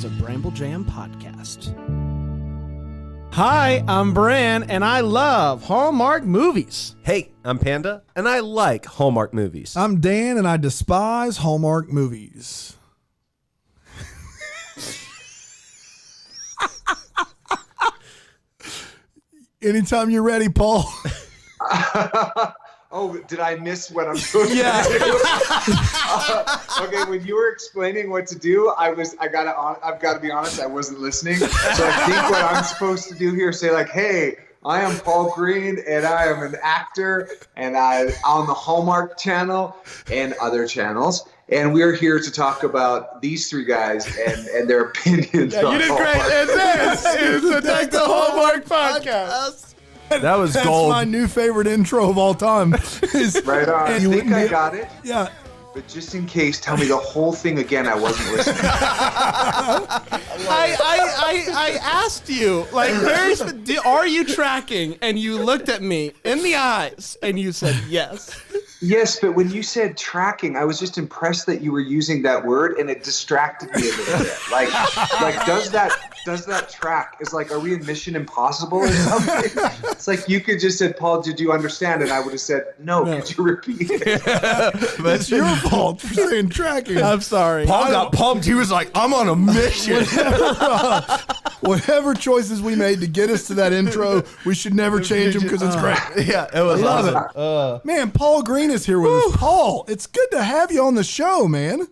is a Bramble Jam podcast. Hi, I'm Bran, and I love Hallmark movies. Hey, I'm Panda, and I like Hallmark movies. I'm Dan, and I despise Hallmark movies. Anytime you're ready, Paul. Oh, did I miss what I'm supposed to do? Okay, when you were explaining what to do, I've got to be honest, I wasn't listening. So I think what I'm supposed to do here is say like, hey, I am Paul Greene, and I am an actor, and I'm on the Hallmark channel and other channels. And we're here to talk about these three guys and their opinions. Yeah, you did great. And this is the Take the Hallmark podcast. That was That's gold. my new favorite intro of all time. Right on. I think I got it. Yeah. But just in case, tell me the whole thing again. I wasn't listening. I asked you, like, are you tracking? And you looked at me in the eyes, and you said yes. Yes, but when you said tracking, I was just impressed that you were using that word, and it distracted me a little bit. Like does that track? Is like, are we in Mission Impossible or something? It's like you could just said, Paul, did you understand? And I would have said, no. Could you repeat it? But it's your fault for saying tracking. I'm sorry. Paul got pumped. He was like, I'm on a mission. Whatever choices we made to get us to that intro, we should never change them because it's great. Yeah, it was Love it. Man, Paul Greene is here with us. Paul, it's good to have you on the show, man.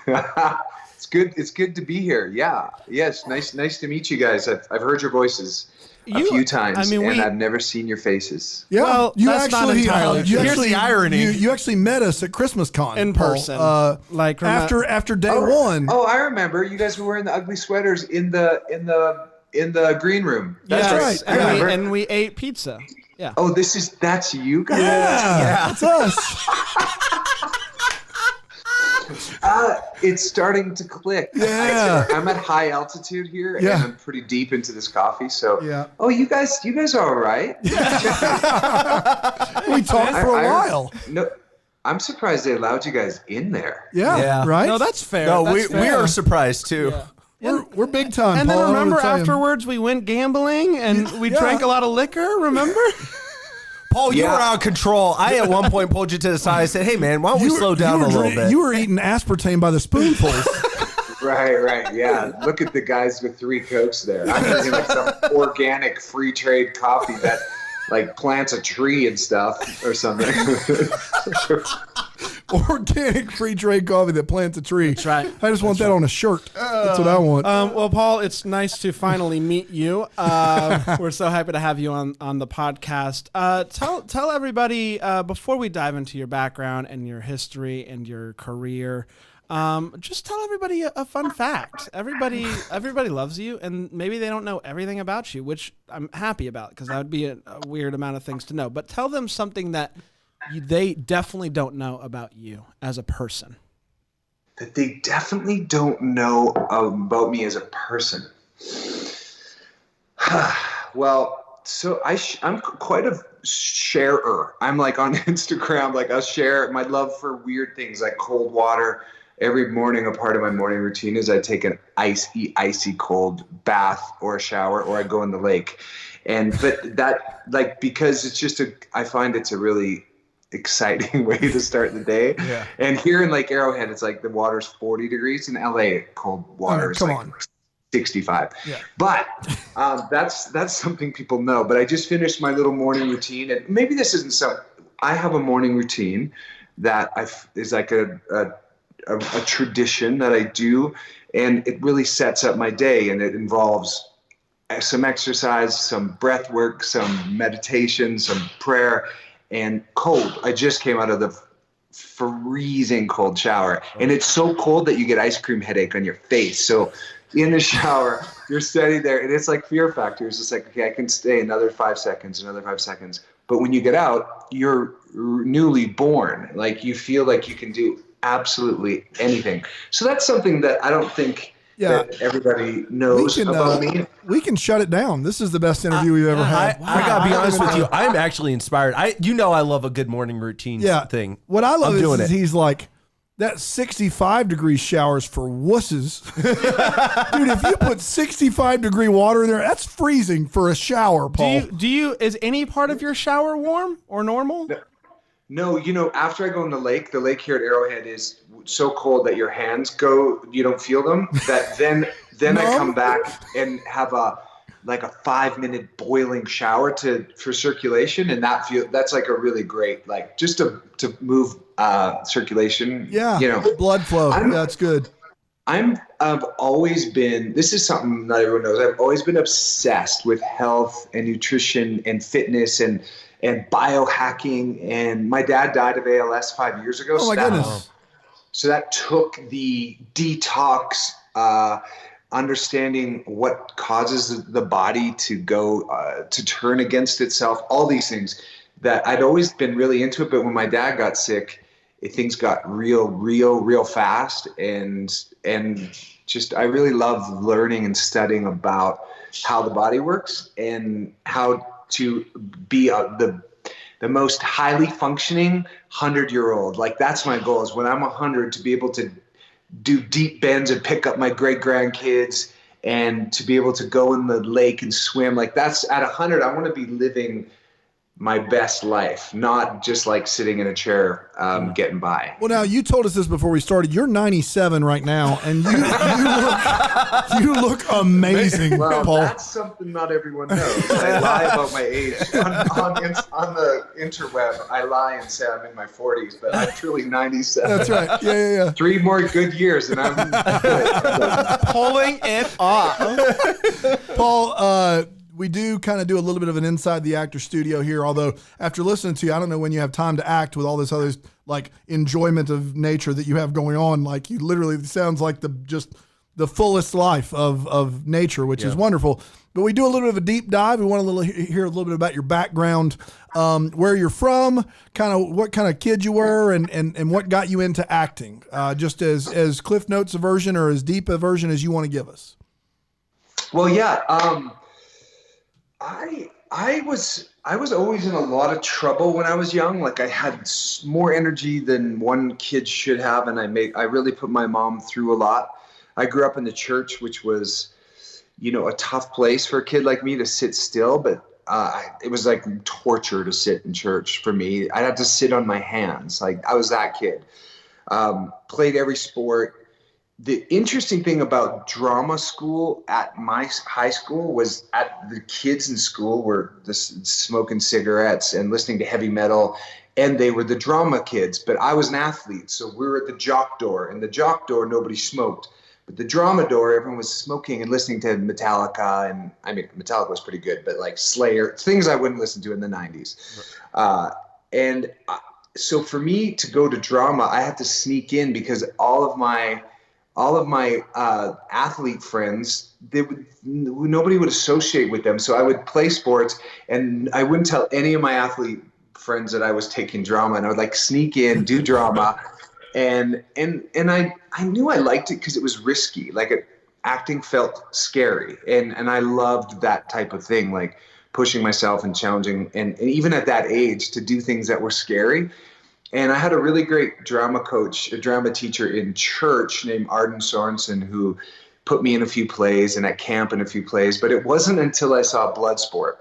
It's good. It's good to be here. Yeah. Yes. Nice to meet you guys. I've heard your voices a few times, and I've never seen your faces. Yeah, well, that's not entirely true. Here's the irony. You actually met us at Christmas Con in Paul, person, like after day one. Oh, I remember. You guys were wearing the ugly sweaters in the green room. That's right. right. And we ate pizza. Yeah. Oh, that's you guys. Yeah, that's us. It's starting to click. Yeah. I'm at high altitude here, and I'm pretty deep into this coffee. So, Oh, you guys are all right. We talked for a while. No, I'm surprised they allowed you guys in there. Yeah. Right. No, that's fair. No, That's we fair. are surprised too. Yeah. We're big time. And Paul, then remember I'm gonna tell you. afterwards we went gambling and we drank a lot of liquor, remember? Paul, you were out of control. I at one point pulled you to the side. I said, hey, man, why don't we slow down a little bit? You were eating aspartame by the spoonfuls. Right. Yeah. Look at the guys with 3 Cokes there. I'm drinking like some organic free trade coffee that like plants a tree and stuff or something. Organic free trade coffee that plants a tree. That's right. I just want that on a shirt. That's what I want. Well, Paul, it's nice to finally meet you. We're so happy to have you on the podcast. Tell everybody, before we dive into your background and your history and your career, just tell everybody a fun fact. Everybody loves you, and maybe they don't know everything about you, which I'm happy about because that would be a weird amount of things to know. But tell them something that they definitely don't know about you as a person. That they definitely don't know about me as a person. Well, so I'm quite a sharer. I'm like on Instagram, like I'll share my love for weird things like cold water. Every morning, a part of my morning routine is I take an icy cold bath or a shower, or I go in the lake. But that, like, because it's just I find it's a really exciting way to start the day. Yeah. And here in Lake Arrowhead, it's like the water's 40 degrees. In LA, cold water is 65. Yeah. But that's something people know. But I just finished my little morning routine, and maybe this isn't so. I have a morning routine that is like a tradition that I do, and it really sets up my day, and it involves some exercise, some breath work, some meditation, some prayer, and cold. I just came out of the freezing cold shower, and it's so cold that you get ice cream headache on your face. So in the shower, you're standing there, and it's like Fear Factor. It's just like, okay, I can stay another 5 seconds. But when you get out, you're newly born. Like you feel like you can do absolutely anything. So that's something that I don't think that everybody knows about me. We can shut it down. This is the best interview we've ever had. I gotta be honest with you. I'm actually inspired. I love a good morning routine thing. What I love is he's like, that 65-degree shower's for wusses. Dude, if you put 65-degree water in there, that's freezing for a shower, Paul. Is any part of your shower warm or normal? No, after I go in the lake here at Arrowhead is so cold that your hands you don't feel them. That then I come back and have a 5-minute boiling shower for circulation, and that's like a really great, like, just to move circulation. Yeah, blood flow. That's good. I've always been, this is something not everyone knows, I've always been obsessed with health and nutrition and fitness and biohacking. And my dad died of ALS 5 years ago. Oh, my goodness. So that took the detox, understanding what causes the body to go to turn against itself, all these things that I'd always been really into it. But when my dad got sick, things got real fast, and just I really love learning and studying about how the body works and how to be the most highly functioning 100-year-old. Like, that's my goal, is when I'm 100 to be able to do deep bends and pick up my great grandkids and to be able to go in the lake and swim. Like, that's at 100, I want to be living my best life, not just like sitting in a chair getting by. Well, now, you told us this before we started. You're 97 right now, and you look amazing, well, Paul. That's something not everyone knows. I lie about my age. On the interweb, I lie and say I'm in my 40s, but I'm truly 97. That's right. Yeah. 3 more good years, and I'm Pulling it off. Paul, we do kind of do a little bit of an inside the actor studio here, although after listening to you, I don't know when you have time to act with all this other like enjoyment of nature that you have going on. Like, you literally sounds like the fullest life of nature, which is wonderful. But we do a little bit of a deep dive. We want hear a little bit about your background, where you're from, kind of what kind of kid you were, and what got you into acting, just as Cliff Notes a version or as deep a version as you want to give us. Well, yeah. I was always in a lot of trouble when I was young. Like, I had more energy than one kid should have, and I really put my mom through a lot. I grew up in the church, which was, a tough place for a kid like me to sit still, but it was like torture to sit in church for me. I'd have to sit on my hands. Like, I was that kid. Played every sport. The interesting thing about drama school at my high school was the kids in school were smoking cigarettes and listening to heavy metal, and they were the drama kids. But I was an athlete, so we were at the jock door. And the jock door, nobody smoked. But the drama door, everyone was smoking and listening to Metallica. And I mean, Metallica was pretty good, but like Slayer, things I wouldn't listen to in the 90s. So for me to go to drama, I had to sneak in because all of my athlete friends, nobody would associate with them. So I would play sports, and I wouldn't tell any of my athlete friends that I was taking drama, and I would like sneak in, do drama, and I knew I liked it because it was risky. Like, acting felt scary, and I loved that type of thing, like pushing myself and challenging, and even at that age to do things that were scary. And I had a really great drama teacher in church named Arden Sorensen, who put me in a few plays and at camp in a few plays. But it wasn't until I saw Bloodsport,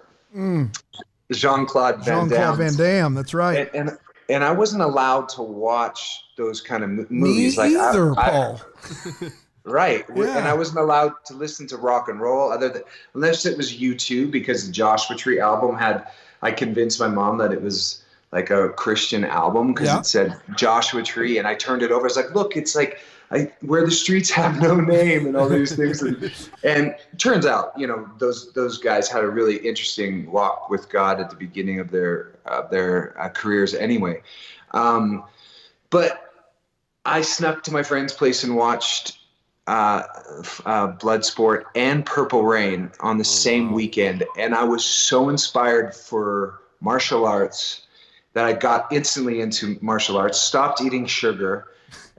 Jean-Claude Van Damme, that's right. And I wasn't allowed to watch those kind of movies. Me either, Paul. Right. Yeah. And I wasn't allowed to listen to rock and roll unless it was U2, because the Joshua Tree album I convinced my mom that it was like a Christian album because it said Joshua Tree, and I turned it over. I was like, look, it's like where the streets have no name and all these things. And it turns out, those guys had a really interesting walk with God at the beginning of their careers anyway. But I snuck to my friend's place and watched Bloodsport and Purple Rain on the same weekend. And I was so inspired for martial arts that I got instantly into martial arts, stopped eating sugar,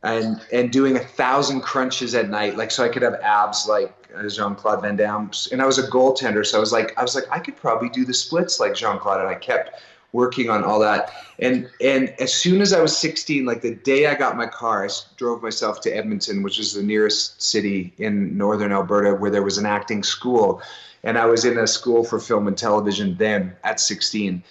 and doing 1,000 crunches at night, like so I could have abs like Jean-Claude Van Damme. And I was a goaltender, so I was like, I could probably do the splits like Jean-Claude, and I kept working on all that. And as soon as I was 16, like the day I got my car, I drove myself to Edmonton, which is the nearest city in northern Alberta where there was an acting school. And I was in a school for film and television then at 16.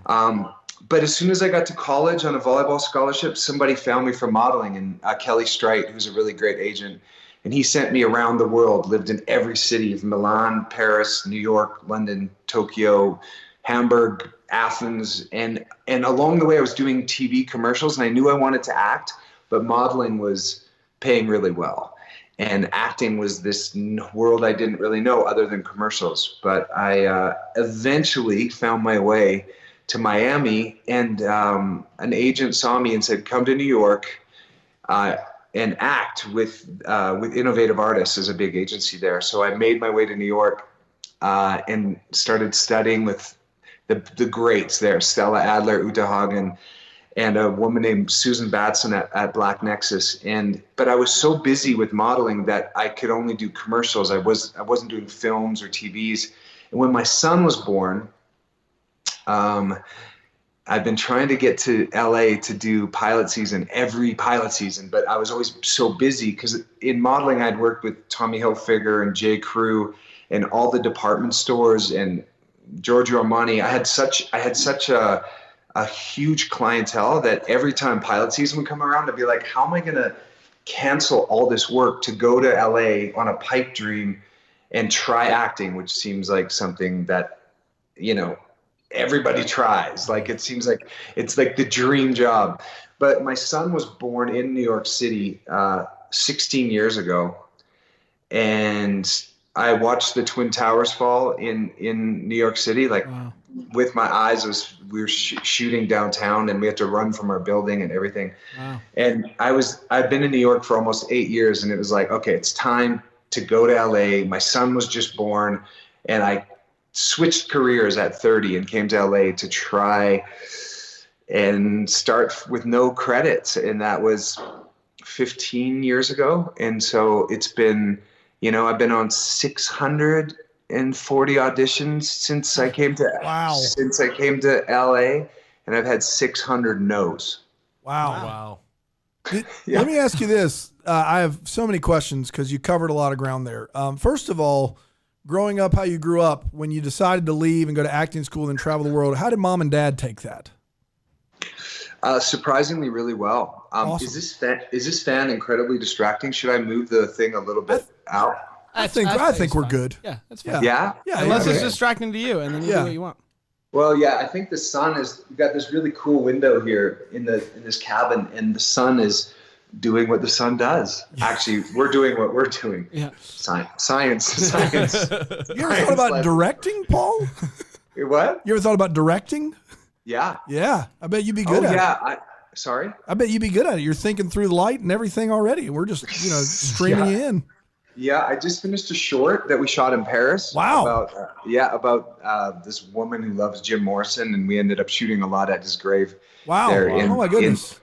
Wow. But as soon as I got to college on a volleyball scholarship, somebody found me for modeling, and Kelly Strite, who's a really great agent. And he sent me around the world, lived in every city of Milan, Paris, New York, London, Tokyo, Hamburg, Athens. And along the way, I was doing TV commercials, and I knew I wanted to act, but modeling was paying really well. And acting was this world I didn't really know other than commercials. But I eventually found my way to Miami, and an agent saw me and said, come to New York and act with Innovative Artists, is a big agency there. So I made my way to New York and started studying with the greats there, Stella Adler, Uta Hagen, and a woman named Susan Batson at Black Nexus. But I was so busy with modeling that I could only do commercials. I wasn't doing films or TVs. And when my son was born, I've been trying to get to LA to do every pilot season, but I was always so busy because in modeling, I'd worked with Tommy Hilfiger and J. Crew and all the department stores and Giorgio Armani. I had such a huge clientele that every time pilot season would come around, I'd be like, how am I going to cancel all this work to go to LA on a pipe dream and try acting, which seems like something that, everybody tries. Like, it seems like it's like the dream job. But my son was born in New York City 16 years ago. And I watched the Twin Towers fall in New York City, like wow. With my eyes. We were shooting downtown, and we had to run from our building and everything. Wow. And I'd been in New York for almost 8 years, and it was like, okay, it's time to go to LA. My son was just born, and I switched careers at 30 and came to LA to try and start with no credits. And that was 15 years ago. And so it's been, I've been on 640 auditions since I came to LA, and I've had 600 no's. Wow. Let me ask you this. I have so many questions because you covered a lot of ground there. First of all, growing up, how you grew up, when you decided to leave and go to acting school and travel the world, how did mom and dad take that? Surprisingly, really well. Awesome. Is this fan incredibly distracting? Should I move the thing a little bit out? I think we're good. Yeah, that's fine. Yeah. Unless it's distracting to you, and then you do what you want. Well, yeah, I think the sun we've got this really cool window here in this cabin, and the sun is doing what the sun does. Actually, we're doing what we're doing. Yeah. Science. You ever thought about directing, Paul? What? You ever thought about directing? Yeah. Yeah. I bet you'd be good at it. Sorry? I bet you'd be good at it. You're thinking through the light and everything already. We're just, streaming you in. Yeah, I just finished a short that we shot in Paris. Wow. About this woman who loves Jim Morrison, and we ended up shooting a lot at his grave. Wow. Oh my goodness.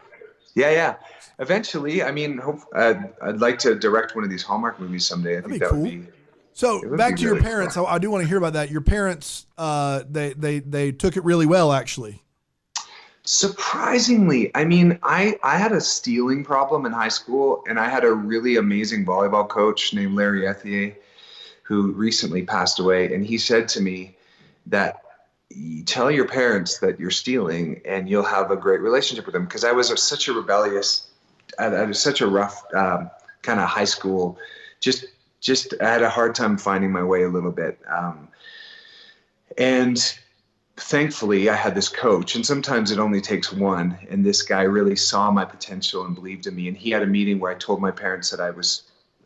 Yeah. Eventually, I mean, I'd like to direct one of these Hallmark movies someday. I think that would be. So back to your parents. I do want to hear about that. Your parents, they took it really well, actually. Surprisingly, I mean, I had a stealing problem in high school, and I had a really amazing volleyball coach named Larry Ethier, who recently passed away. And he said to me that, tell your parents that you're stealing and you'll have a great relationship with them. Because I was such a rough kind of high school, just I had a hard time finding my way a little bit. And thankfully I had this coach, and sometimes it only takes one. And this guy really saw my potential and believed in me. And he had a meeting where I told my parents that I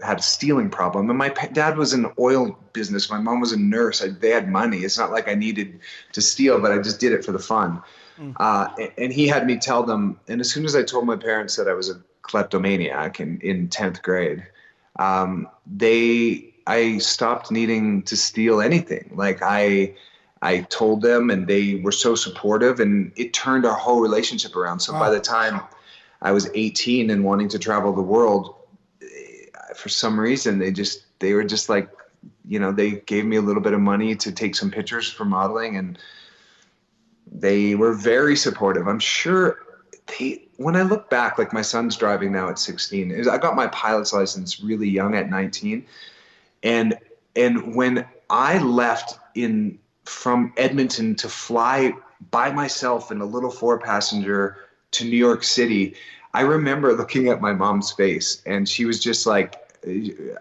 had a stealing problem. And my dad was in the oil business. My mom was a nurse. They had money. It's not like I needed to steal, but I just did it for the fun. And he had me tell them. And as soon as I told my parents that I was a kleptomaniac in 10th grade, I stopped needing to steal anything. Like I told them, and they were so supportive, and it turned our whole relationship around. So by the time I was 18 and wanting to travel the world, for some reason, they were just like, they gave me a little bit of money to take some pictures for modeling, and they were very supportive. I'm sure when I look back, like my son's driving now at 16, I got my pilot's license really young at 19. And when I left from Edmonton to fly by myself in a little 4-passenger to New York City, I remember looking at my mom's face, and she was just like,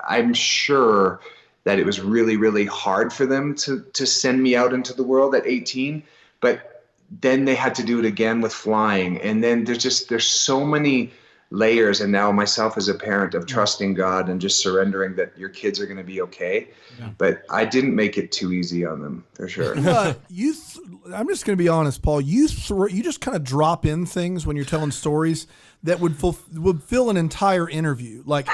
I'm sure that it was really, really hard for them to send me out into the world at 18, but then they had to do it again with flying. And then there's so many layers, and now myself as a parent, of trusting God and just surrendering that your kids are going to be okay. Yeah. But I didn't make it too easy on them, for sure. I'm just going to be honest, Paul. You just kind of drop in things when you're telling stories that would fill an entire interview. Like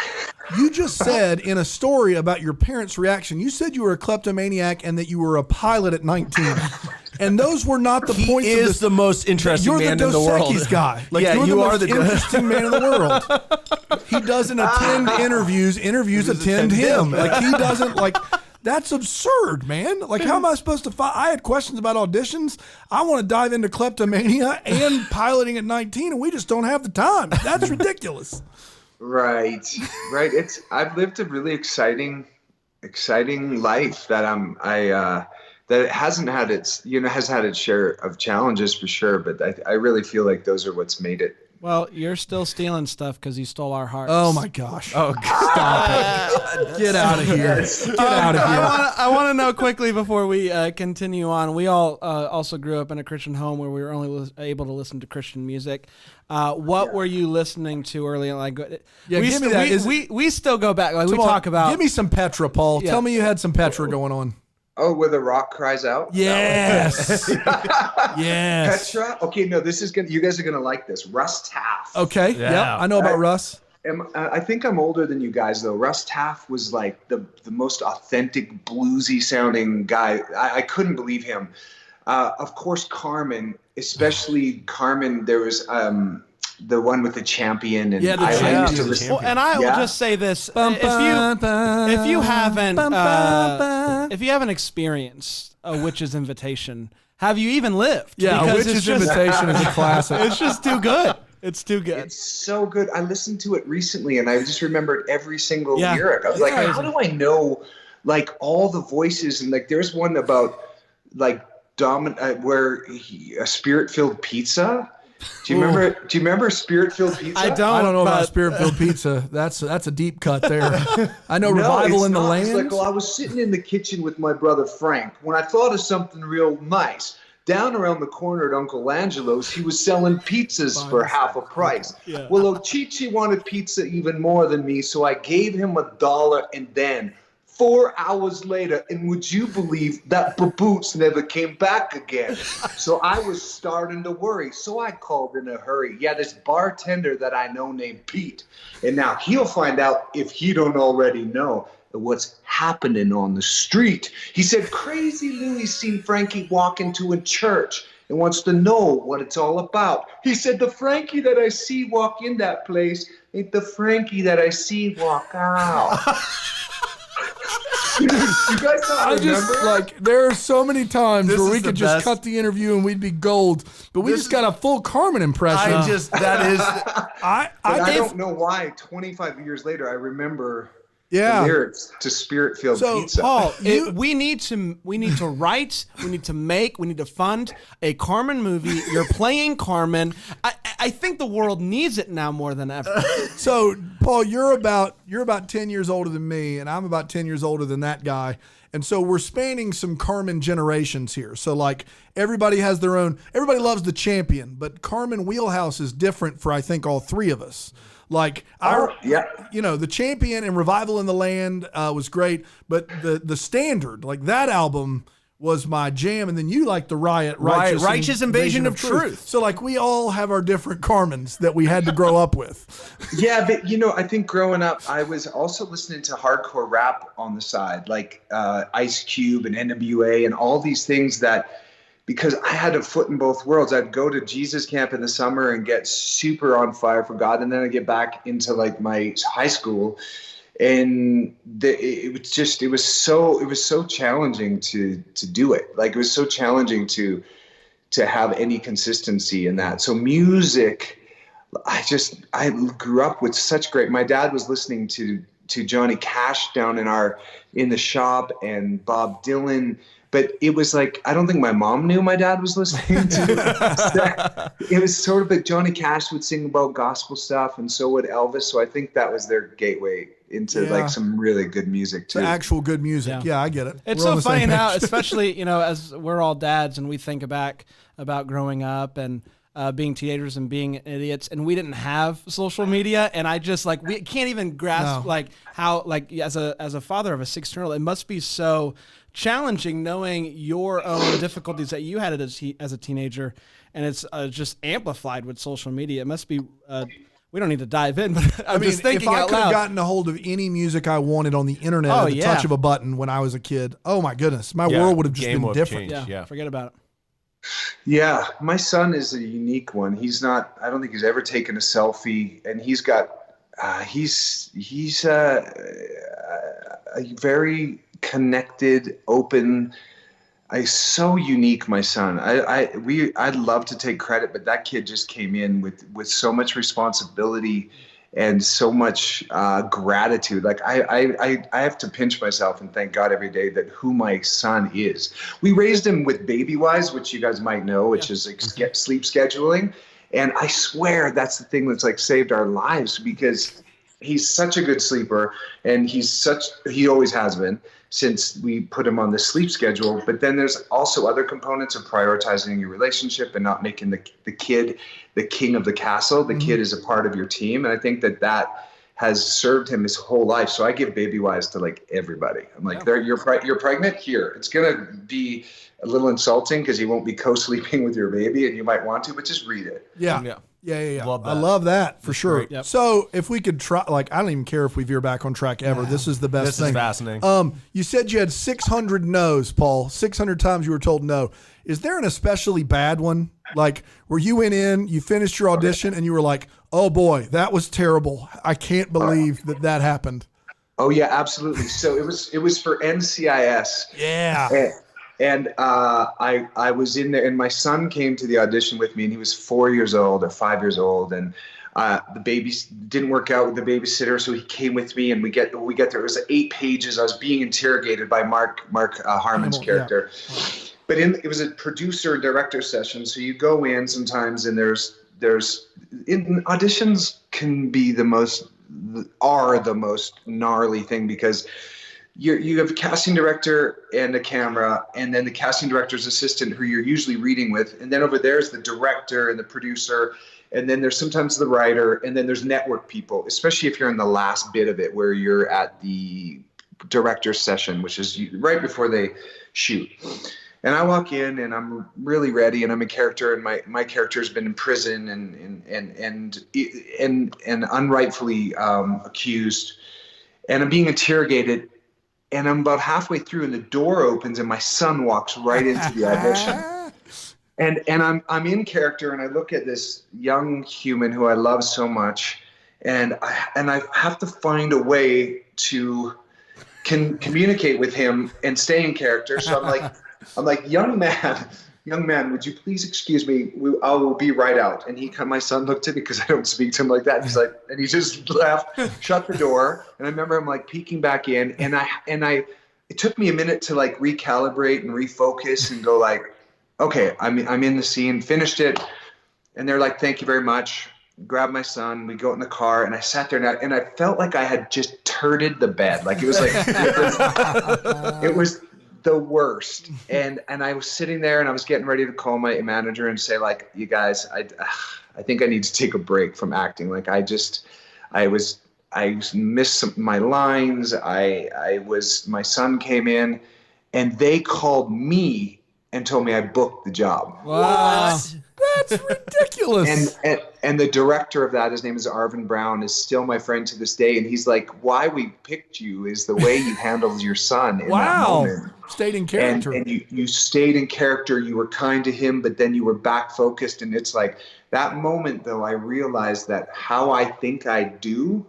you just said in a story about your parents' reaction, you said you were a kleptomaniac and that you were a pilot at 19. And those were not the points. He is the most interesting man in the world. You're the Dos Equis guy. Like, yeah, you are the most interesting man in the world. He doesn't attend interviews. Interviews attend him. Like he doesn't like. That's absurd, man. Like, how am I supposed to I had questions about auditions. I want to dive into kleptomania and piloting at 19, and we just don't have the time. That's ridiculous. Right. I've lived a really exciting life that that hasn't had has had its share of challenges for sure, but I really feel like those are what's made it. Well, you're still stealing stuff because you stole our hearts. Oh my gosh! Oh, stop it! Get out of here! Get out of here! I want to know quickly before we continue on. We all also grew up in a Christian home where we were only able to listen to Christian music. What were you listening to early? Like, give me that. We still go back. Like we talk about. Give me some Petra, Paul. Yeah. Tell me you had some Petra going on. Oh, where the rock cries out? Yes. Yes. Petra? Okay, no, you guys are gonna like this. Russ Taff. Okay. Yeah. I know about Russ. I think I'm older than you guys though. Russ Taff was like the most authentic bluesy sounding guy. I couldn't believe him. Of course, Carmen, especially Carmen. There was the one with the champion, and I used to listen. Well, and I will just say this: if you haven't experienced A Witch's Invitation, have you even lived? Yeah, because A Witch's Invitation is a classic. It's just too good. It's too good. It's so good. I listened to it recently, and I just rememred every single lyric. I was like, how do I know like all the voices? And like, there's one about like where a spirit-filled pizza. Do you remember Spirit-Filled Pizza? I don't know about Spirit-Filled Pizza. That's a deep cut there. I know Revival in the Land. It's like, well, I was sitting in the kitchen with my brother Frank when I thought of something real nice. Down around the corner at Uncle Angelo's, he was selling pizzas for half a price. Yeah. Well, Ochichi wanted pizza even more than me, so I gave him $1, and then 4 hours later, and would you believe that Baboots never came back again? So I was starting to worry. So I called in a hurry. Yeah, this bartender that I know named Pete. And now he'll find out, if he don't already know, what's happening on the street. He said, Crazy Louie seen Frankie walk into a church and wants to know what it's all about. He said, the Frankie that I see walk in that place ain't the Frankie that I see walk out. You guys not remember? There are so many times where we could just cut the interview and we'd be gold, but we just got a full Carmen impression. I don't know why 25 years later I remember the lyrics to Spirit-Filled Pizza. Paul, we need to write, we need to make, we need to fund a Carmen movie. You're playing Carmen. I think the world needs it now more than ever. So, Paul, you're about 10 years older than me, and I'm about 10 years older than that guy. And so we're spanning some Carmen generations here. So like everybody has their own, everybody loves the champion, but Carmen wheelhouse is different for I think all three of us. Like the champion and Revival in the Land was great, but the standard, like that album was my jam, and then you like the Righteous Invasion of Truth. So like we all have our different Carmens that we had to grow up with. Yeah, but I think growing up, I was also listening to hardcore rap on the side, like Ice Cube and NWA and all these things because I had a foot in both worlds. I'd go to Jesus camp in the summer and get super on fire for God, and then I'd get back into like my high school, and it was so challenging to do it. Like it was so challenging to to have any consistency in that. So music, I grew up with such great. My dad was listening to Johnny Cash down in the shop and Bob Dylan. But it was like, I don't think my mom knew my dad was listening to it. It was sort of like Johnny Cash would sing about gospel stuff, and so would Elvis. So I think that was their gateway into like some really good music too. The actual good music. Yeah, I get it. It's so funny now, especially, as we're all dads and we think back about growing up and being teenagers and being idiots, and we didn't have social media, and I just we can't even grasp how as a father of a 16-year-old, it must be so challenging knowing your own difficulties that you had as a teenager, and it's just amplified with social media. It must be. We don't need to dive in, but I'm just thinking out loud. If I could have gotten a hold of any music I wanted on the internet at the touch of a button when I was a kid, oh my goodness, my world would have just been different. Yeah, forget about it. Yeah, my son is a unique one. I don't think he's ever taken a selfie, and he's got, he's a very connected, open. So unique, my son. I'd love to take credit, but that kid just came in with so much responsibility and so much gratitude. Like I have to pinch myself and thank God every day that who my son is. We raised him with BabyWise, which you guys might know, which is like sleep scheduling. And I swear that's the thing that's like saved our lives, because he's such a good sleeper, and he always has been since we put him on the sleep schedule. But then there's also other components of prioritizing your relationship and not making the kid the king of the castle. The kid is a part of your team. And I think that has served him his whole life. So I give BabyWise to like everybody. I'm like, you're pregnant here. It's going to be a little insulting because you won't be co-sleeping with your baby, and you might want to, but just read it. Yeah. I love that for sure. Yep. So if we could try, I don't even care if we veer back on track ever. This is the best thing. This is fascinating. You said you had 600 no's, Paul. 600 times you were told no. Is there an especially bad one? Like where you went in, you finished your audition, and you were like, oh boy, that was terrible. I can't believe that happened. Oh yeah, absolutely. So it was for NCIS. Yeah. And I was in there, and my son came to the audition with me, and he was 4 years old or 5 years old, and the baby didn't work out with the babysitter, so he came with me, and we get there. It was 8 pages. I was being interrogated by Mark Harmon's character, but it was a producer and director session. So you go in sometimes, and there's auditions can be the most gnarly thing, because you have a casting director and a camera, and then the casting director's assistant who you're usually reading with, and then over there's the director and the producer, and then there's sometimes the writer, and then there's network people, especially if you're in the last bit of it where you're at the director's session, which is right before they shoot. And I walk in, and I'm really ready, and I'm a character, and my character's been in prison and unrightfully accused, and I'm being interrogated. And I'm about halfway through, and the door opens, and my son walks right into the audition. And I'm in character, and I look at this young human who I love so much, and I have to find a way to communicate with him and stay in character. So I'm like, young man, would you please excuse me? I will be right out. And my son looked at me, because I don't speak to him like that. He's like, and he just left, shut the door. And I remember him like peeking back in, and it took me a minute to like recalibrate and refocus and go like, okay, I'm in the scene, finished it. And they're like, thank you very much. Grab my son, we go in the car, and I sat there, and I felt like I had just turded the bed. Like it was like, it was the worst. And I was sitting there, and I was getting ready to call my manager and say, like, you guys, I think I need to take a break from acting. Like I missed my lines. My son came in, and they called me and told me I booked the job. Wow. What? That's ridiculous. And the director of that, his name is Arvin Brown, is still my friend to this day. And he's like, why we picked you is the way you handled your son in that moment. Stayed in character. And you stayed in character. You were kind to him, but then you were back focused. And it's like that moment, though, I realized that how I think I do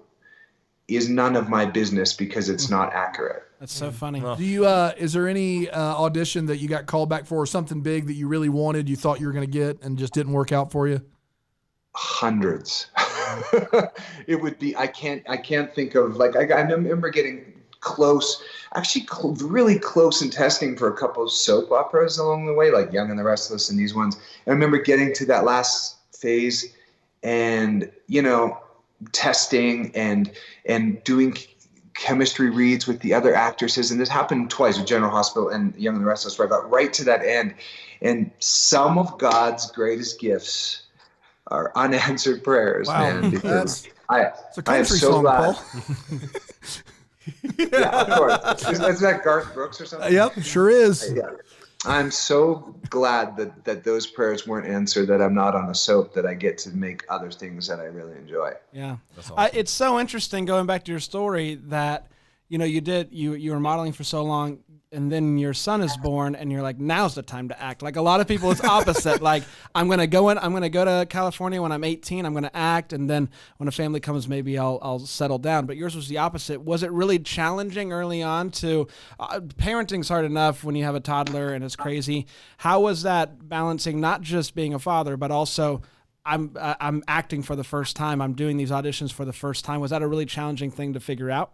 is none of my business, because it's not accurate. That's so funny. Do you? Is there any audition that you got called back for, or something big that you really wanted, you thought you were going to get, and just didn't work out for you? Hundreds. It would be. I can't think of like. I remember getting close, actually really close in testing for a couple of soap operas along the way, like Young and the Restless and these ones. I remember getting to that last phase, and testing and doing chemistry reads with the other actresses, and this happened twice with General Hospital and Young and the Restless, where I got right to that end. And some of God's greatest gifts are unanswered prayers, man. Because it's a country I am so song, glad. Paul. Yeah, of course. Isn't that Garth Brooks or something? Yep, sure is. Yeah. I'm so glad that those prayers weren't answered, that I'm not on a soap, that I get to make other things that I really enjoy. Yeah. That's awesome. It's so interesting going back to your story that, you were modeling for so long, and then your son is born and you're like, now's the time to act. Like a lot of people, it's opposite. Like I'm going to go to California when I'm 18, I'm going to act. And then when a family comes, maybe I'll settle down. But yours was the opposite. Was it really challenging early on to, parenting's hard enough when you have a toddler and it's crazy. How was that balancing, not just being a father, but also I'm acting for the first time. I'm doing these auditions for the first time. Was that a really challenging thing to figure out?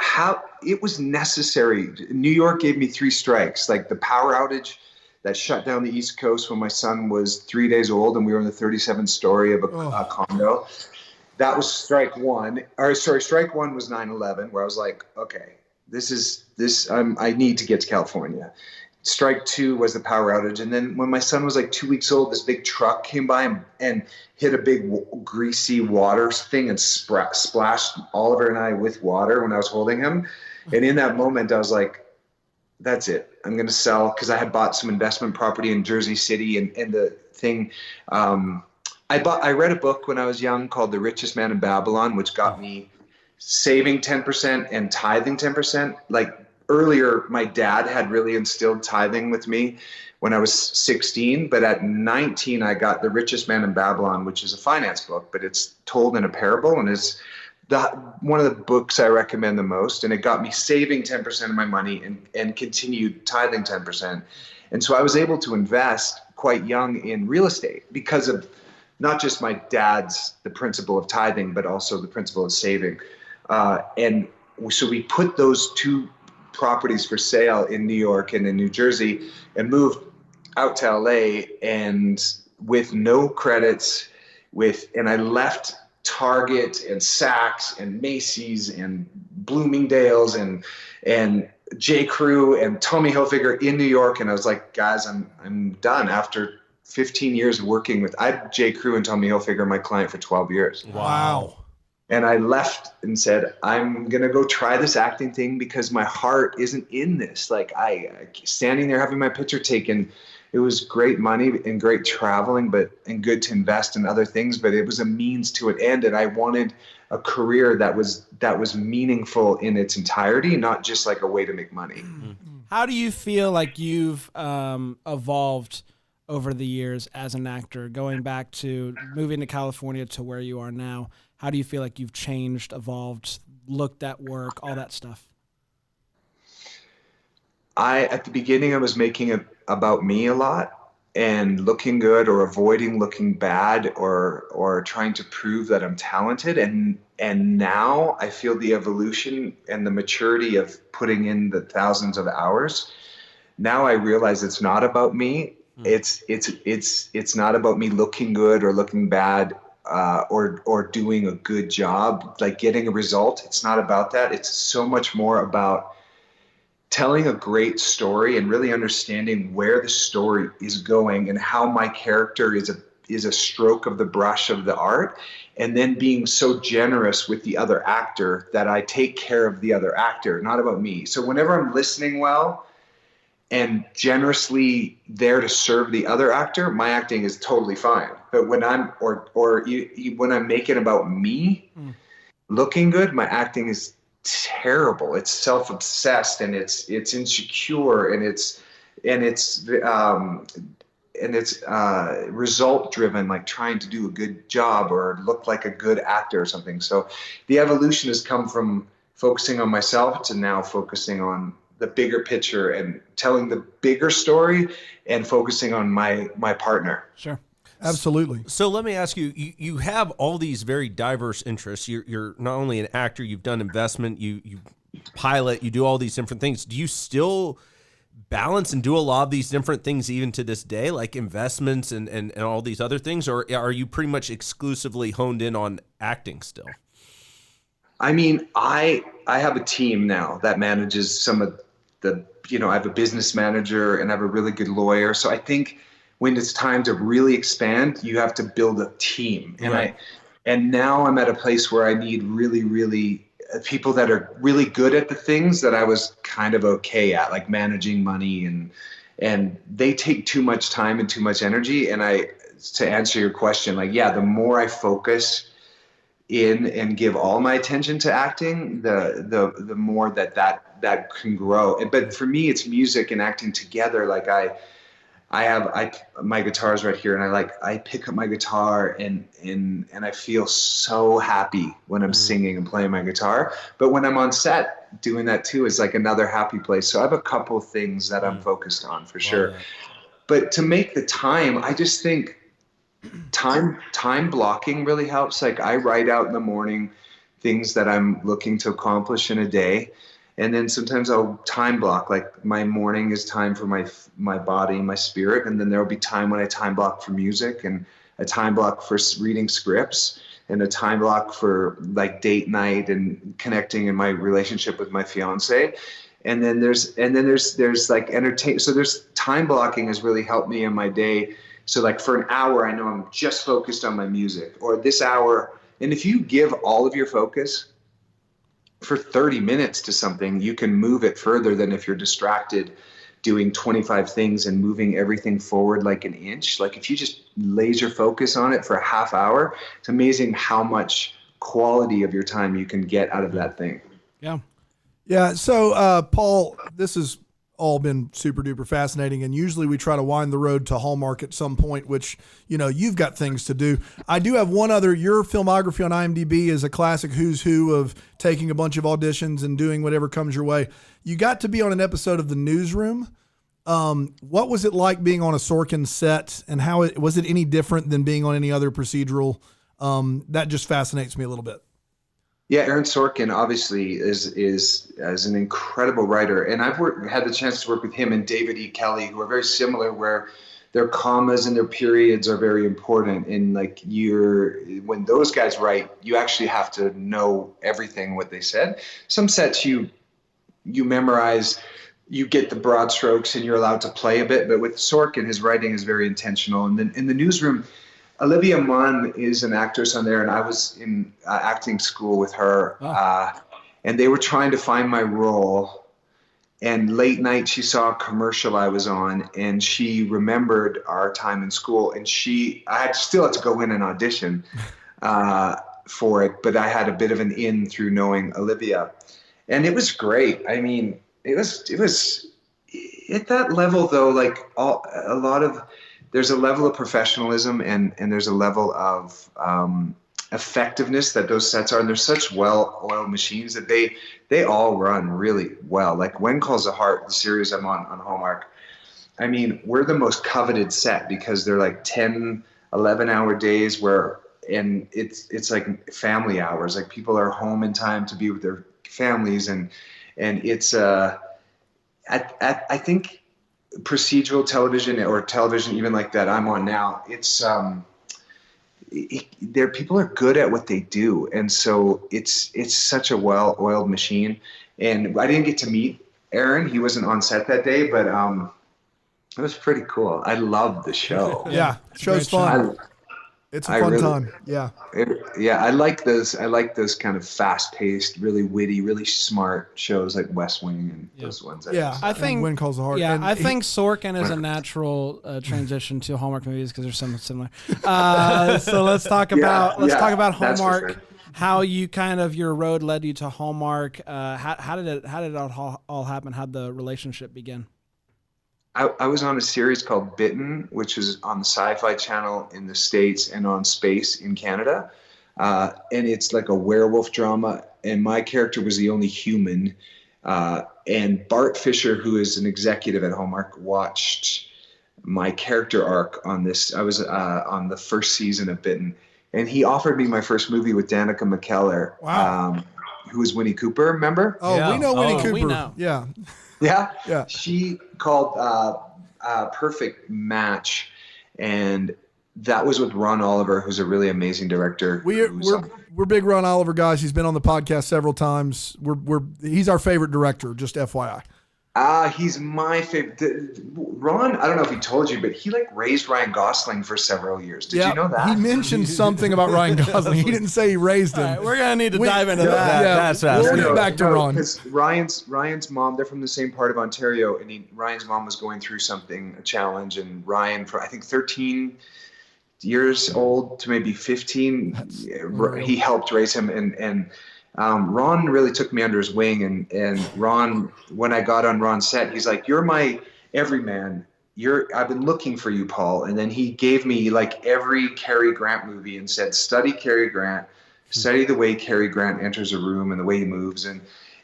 How it was necessary. New York gave me 3 strikes, like the power outage that shut down the East Coast when my son was 3 days old and we were in the 37th story of a condo. That was strike one. Strike one was 9/11, where I was like, okay, I need to get to California. Strike 2 was the power outage. And then when my son was like 2 weeks old, this big truck came by and hit a big greasy water thing and splashed Oliver and I with water when I was holding him. And in that moment, I was like, that's it. I'm going to sell, because I had bought some investment property in Jersey City. And the thing, I read a book when I was young called The Richest Man in Babylon, which got me saving 10% and tithing 10%. Like, earlier, my dad had really instilled tithing with me when I was 16, but at 19, I got The Richest Man in Babylon, which is a finance book, but it's told in a parable, and is one of the books I recommend the most. And it got me saving 10% of my money and continued tithing 10%. And so I was able to invest quite young in real estate because of not just my dad's, the principle of tithing, but also the principle of saving. And so we put those 2 properties for sale in New York and in New Jersey and moved out to LA, and with no credits, and I left Target and Saks and Macy's and Bloomingdale's and J. Crew and Tommy Hilfiger in New York. And I was like, guys, I'm done. After 15 years working with, I had J. Crew and Tommy Hilfiger, my client, for 12 years. Wow. And I left and said, I'm going to go try this acting thing because my heart isn't in this. Like I standing there having my picture taken, it was great money and great traveling, and good to invest in other things, but it was a means to an end. And I wanted a career that was meaningful in its entirety, not just like a way to make money. How do you feel like you've evolved over the years as an actor, going back to moving to California to where you are now? How do you feel like you've changed, evolved, looked at work, all that stuff? At the beginning, I was making it about me a lot and looking good or avoiding looking bad or trying to prove that I'm talented. And now I feel the evolution and the maturity of putting in the thousands of hours. Now I realize it's not about me. It's not about me looking good or looking bad. Or doing a good job, like getting a result. It's not about that. It's so much more about telling a great story and really understanding where the story is going and how my character is a stroke of the brush of the art, and then being so generous with the other actor that I take care of the other actor, not about me. So whenever I'm listening well and generously there to serve the other actor, my acting is totally fine. But when I'm when I'm making about me looking good, my acting is terrible. It's self-obsessed and it's insecure and it's result driven, like trying to do a good job or look like a good actor or something. So the evolution has come from focusing on myself to now focusing on the bigger picture and telling the bigger story and focusing on my partner. Sure. Absolutely. So let me ask you, you have all these very diverse interests. You're not only an actor, you've done investment, you pilot, you do all these different things. Do you still balance and do a lot of these different things even to this day, like investments and all these other things? Or are you pretty much exclusively honed in on acting still? I mean, I have a team now that manages some of the, I have a business manager and I have a really good lawyer. So I think when it's time to really expand, you have to build a team. And now I'm at a place where I need really, really people that are really good at the things that I was kind of okay at, like managing money, and they take too much time and too much energy. And to answer your question, like, yeah, the more I focus in and give all my attention to acting, the more that can grow. But for me, it's music and acting together. Like my guitar's right here, and I pick up my guitar and I feel so happy when I'm singing and playing my guitar. But when I'm on set, doing that too is like another happy place. So I have a couple of things that I'm focused on for sure. But to make the time, I just think time blocking really helps. Like I write out in the morning things that I'm looking to accomplish in a day. And then sometimes I'll time block, like my morning is time for my body, my spirit. And then there'll be time when I time block for music, and a time block for reading scripts, and a time block for like date night and connecting in my relationship with my fiance. And then there's like entertain. So there's time blocking has really helped me in my day. So like for an hour, I know I'm just focused on my music, or this hour. And if you give all of your focus for 30 minutes to something, you can move it further than if you're distracted doing 25 things and moving everything forward like an inch. Like if you just laser focus on it for a half hour, it's amazing how much quality of your time you can get out of that thing. Yeah. Yeah. So, Paul, this has all been super duper fascinating. And usually we try to wind the road to Hallmark at some point, which, you've got things to do. I do have one other, your filmography on IMDb is a classic who's who of taking a bunch of auditions and doing whatever comes your way. You got to be on an episode of The Newsroom. What was it like being on a Sorkin set, and was it any different than being on any other procedural? That just fascinates me a little bit. Yeah, Aaron Sorkin obviously is an incredible writer, and I've had the chance to work with him and David E. Kelley, who are very similar, where their commas and their periods are very important. And like when those guys write, you actually have to know everything what they said. Some sets you memorize, you get the broad strokes, and you're allowed to play a bit. But with Sorkin, his writing is very intentional. And then in The Newsroom, Olivia Munn is an actress on there, and I was in acting school with her, and they were trying to find my role. And late night, she saw a commercial I was on, and she remembered our time in school. And I still had to go in and audition for it, but I had a bit of an in through knowing Olivia, and it was great. I mean, it was at that level though. Like there's a level of professionalism and there's a level of effectiveness that those sets are. And they're such well-oiled machines that they all run really well. Like When Calls the Heart, the series I'm on Hallmark, I mean, we're the most coveted set because they're like 10, 11-hour days and it's like family hours. Like people are home in time to be with their families. And it's, I think, procedural television or television even like that I'm on now, it's people are good at what they do, and so it's such a well-oiled machine. And I didn't get to meet Aaron, he wasn't on set that day, but it was pretty cool. I loved the show. Yeah, show's fun. It's a fun time. Yeah. I like those kind of fast-paced, really witty, really smart shows like West Wing and those ones. I think When Calls the Heart. Yeah, I think Sorkin is a natural transition to Hallmark movies because they're so similar. So let's talk about Hallmark. Sure. How you your road led you to Hallmark. How did it all happen? How'd the relationship begin? I was on a series called Bitten, which was on the Sci-Fi Channel in the States and on Space in Canada. And it's like a werewolf drama. And my character was the only human. And Bart Fisher, who is an executive at Hallmark, watched my character arc on this. I was on the first season of Bitten. And he offered me my first movie with Danica McKellar, who was Winnie Cooper, remember? Oh, Yeah. we know Winnie Cooper. We know. Yeah. Yeah. She called Perfect Match, and that was with Ron Oliver, who's a really amazing director. We're big Ron Oliver guys. He's been on the podcast several times. He's our favorite director, just FYI. He's my favorite. Ron, I don't know if he told you, but he like raised Ryan Gosling for several years. Did you know that? He mentioned something about Ryan Gosling. He didn't say he raised him. All right, we're gonna need to dive into that. That's We'll get back to Ron. Because Ryan's mom, they're from the same part of Ontario, and Ryan's mom was going through a challenge, and Ryan, for I think 13 years old to maybe 15, he helped raise him, and Ron really took me under his wing, and Ron, when I got on Ron's set, he's like, "You're my everyman. I've been looking for you, Paul." And then he gave me like every Cary Grant movie and said, "Study Cary Grant, study the way Cary Grant enters a room and the way he moves."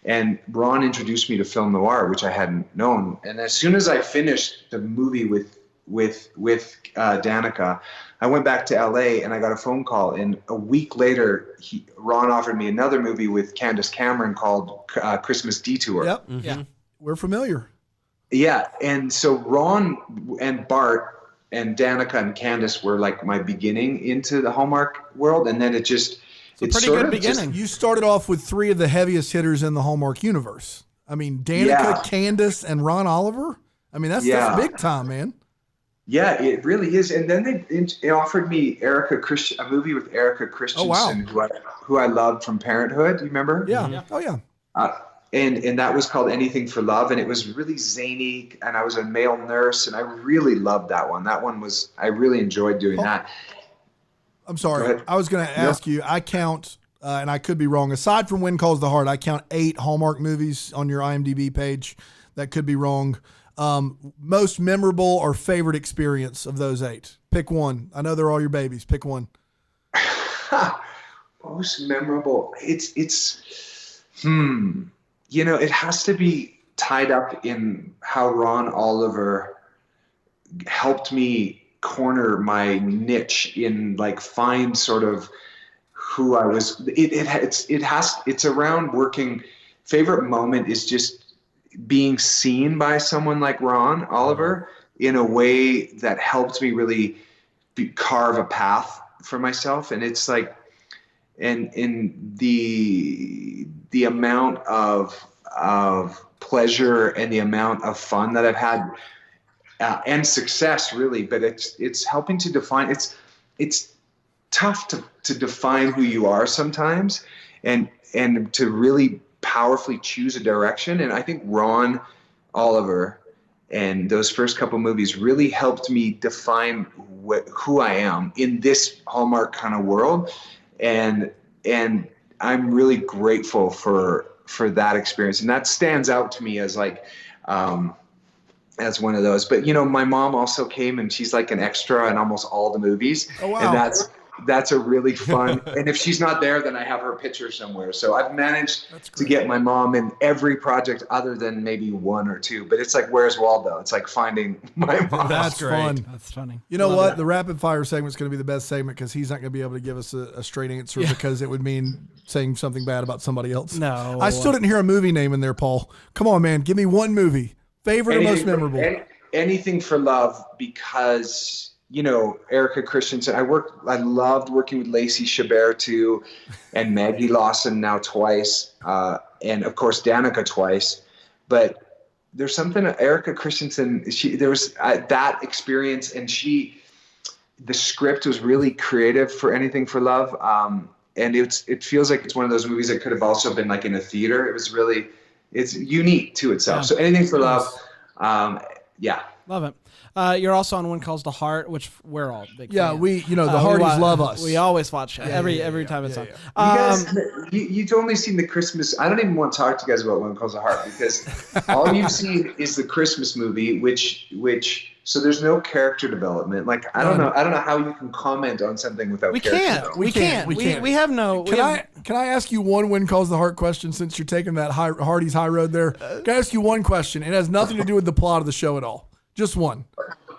And Ron introduced me to film noir, which I hadn't known. And as soon as I finished the movie with Danica, I went back to LA and I got a phone call. And a week later, Ron offered me another movie with Candace Cameron called Christmas Detour. Yep. Mm-hmm. Yeah. We're familiar. Yeah. And so Ron and Bart and Danica and Candace were like my beginning into the Hallmark world. And then it's a pretty good beginning. You started off with three of the heaviest hitters in the Hallmark universe. I mean, Danica, Candace, and Ron Oliver. I mean, that's big time, man. Yeah, it really is. And then they offered me a movie with Erica Christensen, who I loved from Parenthood. You remember? Yeah. Mm-hmm. Oh, yeah. And that was called Anything for Love, and it was really zany, and I was a male nurse, and I really loved that one. I really enjoyed doing that. I'm sorry. I was going to ask you, I count, and I could be wrong, aside from When Calls the Heart, I count 8 Hallmark movies on your IMDb page. That could be wrong. Most memorable or favorite experience of those 8? Pick one. I know they're all your babies. Pick one. Most memorable. It's it has to be tied up in how Ron Oliver helped me corner my niche in like find sort of who I was. It's around working. Favorite moment is just being seen by someone like Ron Oliver in a way that helped me really carve a path for myself. And it's like, and in the amount of pleasure and the amount of fun that I've had and success really, but it's helping to define, it's tough to define who you are sometimes and to really powerfully choose a direction. And I think Ron Oliver and those first couple movies really helped me define who I am in this Hallmark kind of world. And I'm really grateful for that experience. And that stands out to me as like, as one of those. But, my mom also came and she's like an extra in almost all the movies. Oh, wow. And that's a really fun, and if she's not there, then I have her picture somewhere. So I've managed to get my mom in every project other than maybe 1 or 2. But it's like, where's Waldo? It's like finding my mom. That's fun. That's funny. You know what? The rapid fire segment is going to be the best segment because he's not going to be able to give us a straight answer because it would mean saying something bad about somebody else. No. I still didn't hear a movie name in there, Paul. Come on, man. Give me one movie. Favorite or most memorable? Anything for Love, because Erica Christensen. I loved working with Lacey Chabert too, and Maggie Lawson now twice, and of course Danica twice. But there's something Erica Christensen. There was that experience, and the script was really creative for Anything for Love, and it feels like it's one of those movies that could have also been like in a theater. It's unique to itself. Yeah. So Anything for Love, yeah. Love it. You're also on When Calls the Heart, which we're all big fans. The Hardys love us. We always watch it every time it's on. You guys, you've only seen the Christmas. I don't even want to talk to you guys about When Calls the Heart because all you've seen is the Christmas movie, which so there's no character development. Like I don't know how you can comment on something without. We character can't. development. We can't. We have no. Can I ask you one When Calls the Heart question since you're taking that Hardy's high road there? Can I ask you one question? It has nothing to do with the plot of the show at all. Just one.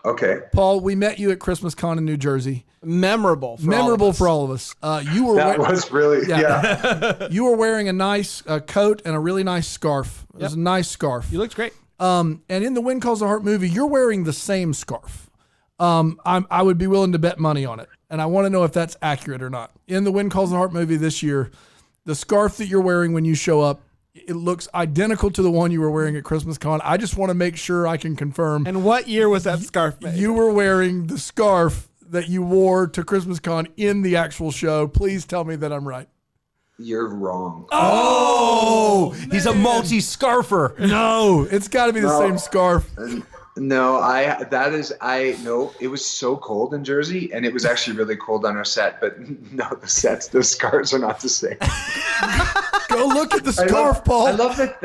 Okay. Paul, we met you at Christmas Con in New Jersey. Memorable for all of us. You were was really You were wearing a nice coat and a really nice scarf. It was a nice scarf. You looked great. And in the When Calls the Heart movie, you're wearing the same scarf. I would be willing to bet money on it, and I want to know if that's accurate or not. In the When Calls the Heart movie this year, the scarf that you're wearing when you show up, it looks identical to the one you were wearing at Christmas Con. I just want to make sure I can confirm. And what year was that scarf made? You were wearing the scarf that you wore to Christmas Con in the actual show. Please tell me that I'm right. You're wrong. Oh, he's a multi-scarfer. No, it's got to be the same scarf. No, it was so cold in Jersey, and it was actually really cold on our set. But no, the scars are not the same. Go look at the scarf, Paul. I love that.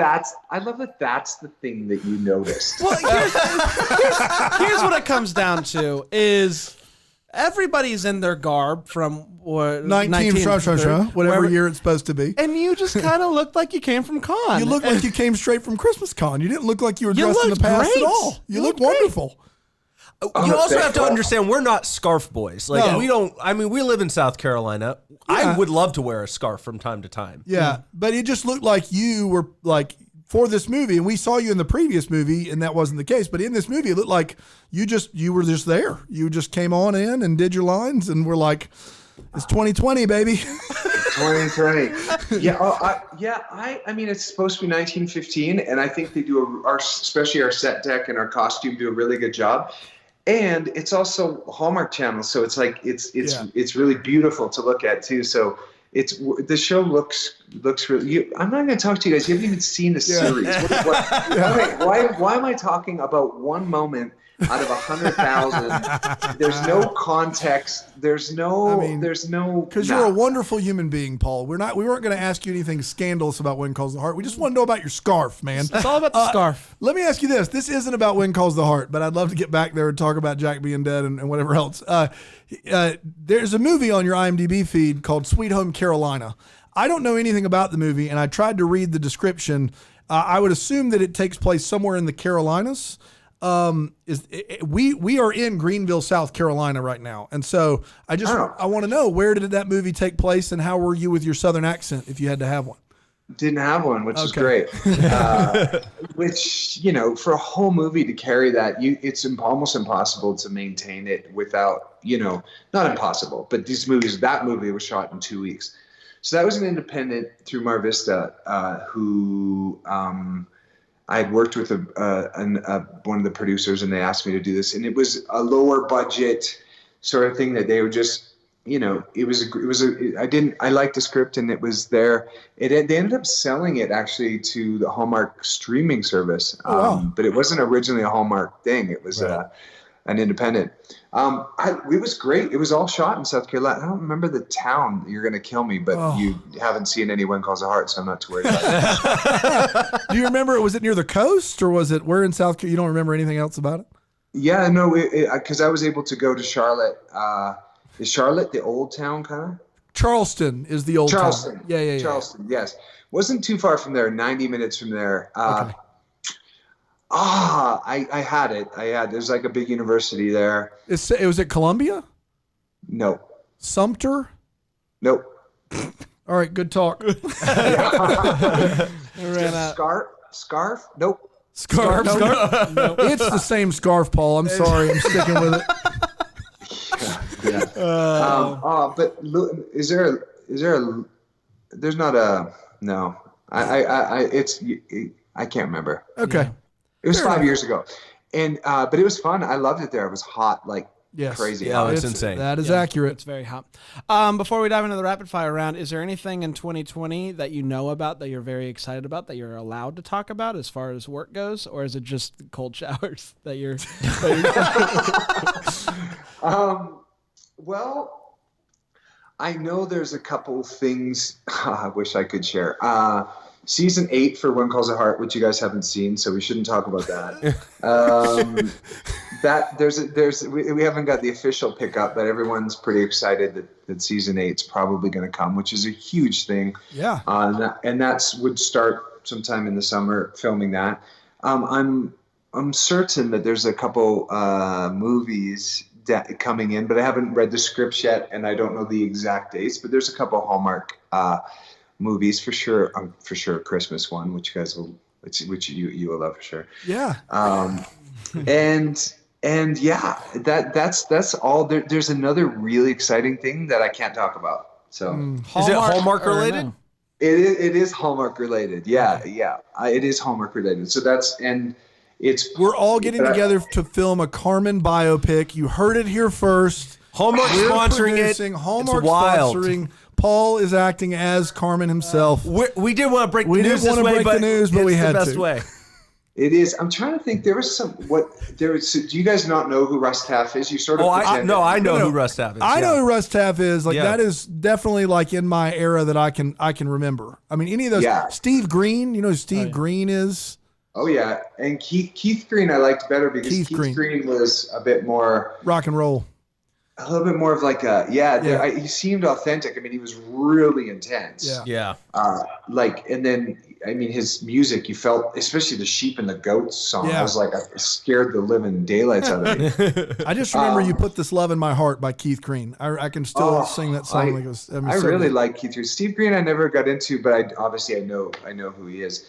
That's the thing that you noticed. Well, here's what it comes down to: is everybody's in their garb from what 19 whatever year it's supposed to be, and you just kind of looked like you came from con. You looked like you came straight from Christmas Con. You didn't look like you were dressed in the past at all. You looked wonderful. You also have to understand we're not scarf boys. Like we don't. I mean, we live in South Carolina. I would love to wear a scarf from time to time. Yeah, but it just looked like you were like for this movie, and we saw you in the previous movie, and that wasn't the case. But in this movie, it looked like you were just there. You just came on in and did your lines, and we're like, it's 2020, baby. 2020. Yeah. I mean, it's supposed to be 1915, and I think they do especially our set deck and our costume do a really good job. And it's also Hallmark Channel, so it's like it's really beautiful to look at too. So the show looks really. I'm not going to talk to you guys. You haven't even seen the series. Why am I talking about one moment out of 100,000? There's no context. There's no. Because you're a wonderful human being, Paul. We weren't going to ask you anything scandalous about When Calls the Heart. We just want to know about your scarf, man. It's all about the scarf. Let me ask you this. This isn't about When Calls the Heart, but I'd love to get back there and talk about Jack being dead and whatever else. There's a movie on your IMDb feed called Sweet Home Carolina. I don't know anything about the movie, and I tried to read the description. I would assume that it takes place somewhere in the Carolinas. We are in Greenville, South Carolina right now. And so I want to know, where did that movie take place, and how were you with your Southern accent if you had to have one? Didn't have one, which is great. Which, for a whole movie to carry that, it's almost impossible to maintain it without, not impossible, but that movie was shot in 2 weeks. So that was an independent through Mar Vista, who, I had worked with one of the producers, and they asked me to do this, and it was a lower budget sort of thing that they would just, I liked the script, and it was there. They ended up selling it actually to the Hallmark streaming service. But it wasn't originally a Hallmark thing. It was an independent. It was great. It was all shot in South Carolina. I don't remember the town. You're going to kill me, but you haven't seen any When Calls the Heart, so I'm not too worried about it. Do you remember, was it near the coast, or was it, where in South Carolina? You don't remember anything else about it? Yeah, no, because I was able to go to Charlotte. Is Charlotte the old town, kind of? Charleston is the old Charleston. town. Yeah. Charleston, yes. Wasn't too far from there, 90 minutes from there. Okay. I had it. There's like a big university there. Was it Columbia? No. Sumter? Nope. All right, good talk. Scarf? Nope. Scarf? Nope. It's the same scarf, Paul. I'm sorry. I'm sticking with it. Yeah. But is there there's not a, no, I can't remember. Okay. It was 5 years ago. And, but it was fun. I loved it there. It was hot, like Yes. crazy. Yeah, hot. it's insane. That is Yeah, accurate. It's very hot. Before we dive into the rapid fire round, is there anything in 2020 that you know about that you're very excited about that you're allowed to talk about as far as work goes, or is it just cold showers that you're? Well, I know there's a couple things I wish I could share. Season 8 for One Calls a Heart, which you guys haven't seen, so we shouldn't talk about that. We haven't got the official pickup, but everyone's pretty excited that season 8's probably going to come, which is a huge thing. Yeah. And that would start sometime in the summer, filming that. I'm certain that there's a couple movies coming in, but I haven't read the scripts yet, and I don't know the exact dates. But there's a couple Hallmark movies for sure. For sure, a Christmas one, which you guys will, which you will love for sure. Yeah. And yeah, that's all. There's another really exciting thing that I can't talk about. So is it Hallmark related? No? it is Hallmark related. Yeah, it is Hallmark related. So we're all getting together to film a Carmen biopic. You heard it here first. Hallmark sponsoring it. Hallmark it's wild. sponsoring. Paul is acting as Carmen himself. We did want to break the We news didn't this want to way, break the but news, but it's we had the best to. way. It is. I'm trying to think. Do you guys not know who Russ Taff is? You sort of. I know who Russ Taff is. I know who Russ Taff is. Like Yeah. that is definitely like in my era that I can remember. I mean, any of those. Yeah. Steve Greene. You know who Steve Greene is? Oh yeah, and Keith Greene I liked better because Keith Keith Greene. Greene was a bit more, Rock and roll. a little bit more of like he seemed authentic. I mean, he was really intense. Yeah. Yeah. And then I mean, his music, you felt, especially the sheep and the goats song. Yeah. I was like, I scared the living daylights out of me. I just remember "You Put This Love in My Heart" by Keith Greene. I can still sing that song. I really like Keith Greene. Steve Greene I never got into, but I know who he is.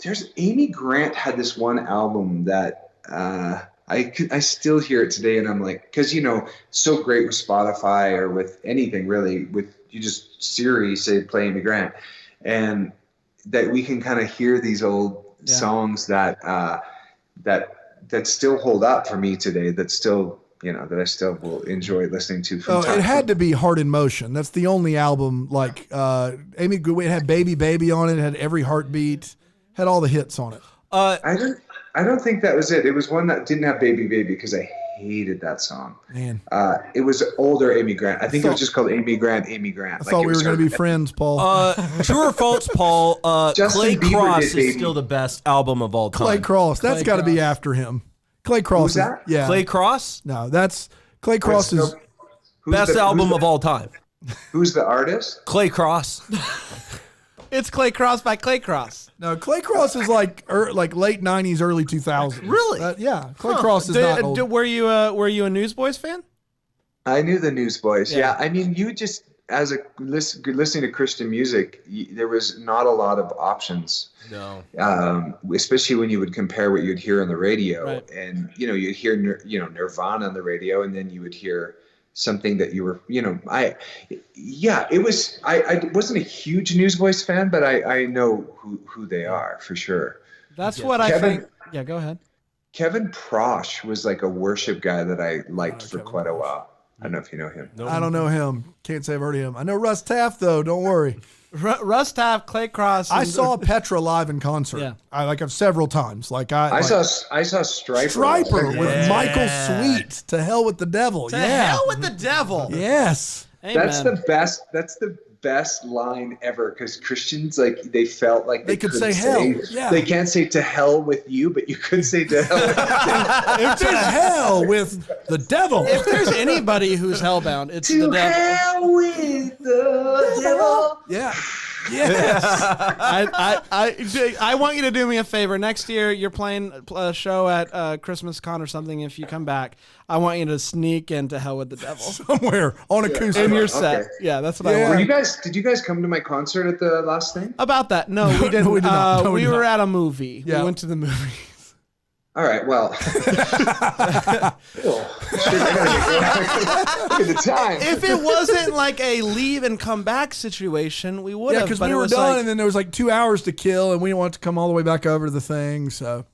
There's Amy Grant had this one album that I still hear it today, and I'm like, because so great with Spotify or with anything really, with you just Siri say play Amy Grant, and that we can kind of hear these old songs that still hold up for me today. That still that I still will enjoy listening to. From time it had to be Heart in Motion. That's the only album like Amy. It had "Baby Baby" on it. It had "Every Heartbeat." Had all the hits on it. I don't think that was it. It was one that didn't have "Baby Baby" because I hated that song. Man, it was older Amy Grant. I think it was just called Amy Grant. Amy Grant. I thought we were going to be friends, Paul. True or false, Paul? Clay Bieber Cross did Baby. is still the best album of all time. Clay Cross. That's got to be after him. Clay Cross. Who's that? Yeah. Clay Cross, No, that's Clay Cross is. best album of all time. Who's the artist? Clay Cross. It's Clay Cross by Clay Cross. No, Clay Cross is like late '90s, early 2000s. Really? Yeah, Clay Cross is not old. Were you a Newsboys fan? I knew the Newsboys. Yeah. Yeah. I mean, you just as a listening to Christian music, there was not a lot of options. No. Especially when you would compare what you'd hear on the radio, Right. and you'd hear Nirvana on the radio, and then you would hear something that you were I wasn't a huge Newsboys fan, but I know who they are for sure. That's what I think. Yeah, go ahead. Kevin Prosh was like a worship guy that I liked for quite a while. I don't know if you know him. I don't know him. Can't say I've heard of him. I know Russ Taff though. Don't worry. Russ Taff, Clay Cross. I saw Petra live in concert. Yeah. I've several times. I saw Stryper. Stryper with Michael Sweet. To hell with the devil. To yeah. hell with the devil. Yes. Amen. That's the best line ever, because Christians they felt like They could couldn't say hell. Yeah. They can't say to hell with you, but you could say to hell with To hell with the devil. If there's anybody who's hellbound, it's the to devil. hell with the devil. Yeah. Yes. I want you to do me a favor. Next year, you're playing a show at Christmas Con or something. If you come back, I want you to sneak into Hell with the Devil Somewhere on acoustic. in your set. Okay. Yeah, that's what I Yeah. want. Did you guys come to my concert at the last thing? About that, no, we didn't. we did not. No, we we did were not. at a movie. Yeah. We went to the movie. All right, well. Look at the time. If it wasn't like a leave and come back situation, we would Yeah, have. because but we it were was done, like- and then there was like 2 hours to kill, and we didn't want to come all the way back over to the thing. So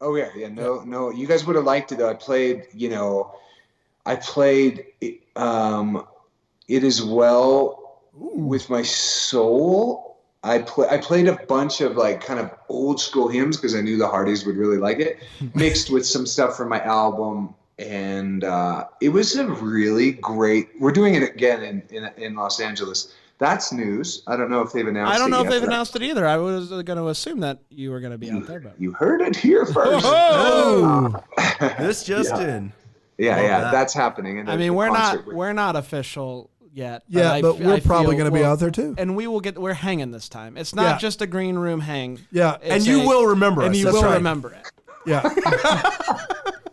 Oh yeah. No. You guys would have liked it though. I played It Is Well with My Soul. I played a bunch of like kind of old school hymns because I knew the Hardys would really like it, mixed with some stuff from my album. And it was a really great. We're doing it again in Los Angeles. That's news. I don't know if they've announced it. I don't know yet, if they've but announced it either. I was going to assume that you were going to be out there, but you heard it here first. This just in. Yeah, that's happening. And I mean, we're not official yet. Yeah, but we're probably going to be out there too. And we're hanging this time. It's not just a green room hang. Yeah, and you will remember us. And you will remember it. Yeah.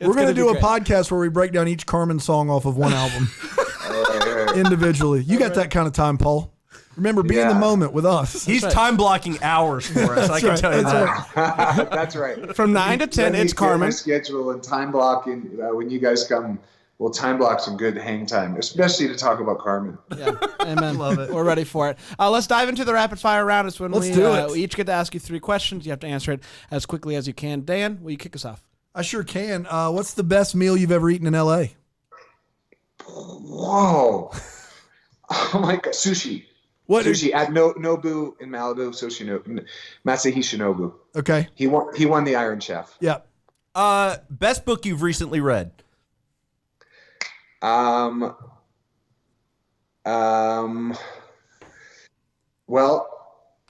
We're going to do a podcast where we break down each Carmen song off of one album individually. You got that kind of time, Paul. Remember, be in the moment with us. He's time blocking hours for us. I can tell you that. That's right. From 9 to 10, it's Carmen. My schedule and time blocking when you guys come. We'll time block some good hang time, especially to talk about Carmen. Yeah, amen. Love it. We're ready for it. Let's dive into the rapid fire round. It's when we each get to ask you 3 questions. You have to answer it as quickly as you can. Dan, will you kick us off? I sure can. What's the best meal you've ever eaten in L.A.? Whoa! Oh my God, sushi. What? Sushi at Nobu in Malibu. Masahisa Nobu. Okay. He won the Iron Chef. Yeah. Best book you've recently read? Well,